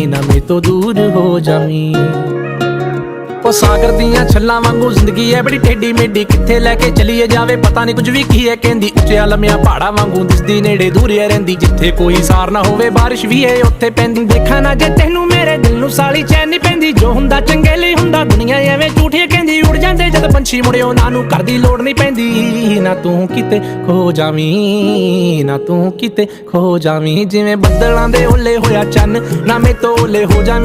ना मेरे तो दूर हो जावी। ओ सागर दियां छल्लां वांगू जिंदगी है बड़ी टेढ़ी मेढ़ी, कित्थे लैके चलीए जावे पता नहीं कुछ भी की है कहंदी। उच्चिया लम्मिया पहाड़ा वांगू दिसदी नेड़े दूर रहिंदी, जिथे कोई सार ना होवे बारिश भी है उत्थे पैंदी। देखा ना जे तैनू मेरे दिल नू साली चैन नहीं पैंदी, जो हुंदा चंगे लई हुंदा दुनिया एवें झूठी कहंदी। उड़ जांदे जद पंछी मुड़े उन्हां नू घर दी लोड़ नहीं पैंदी। ना तू किते खो जावीं, ना तू किते खो जावीं, जिवें बदलां दे ओले होया चन्न ना मेरे तो ओले हो जावीं।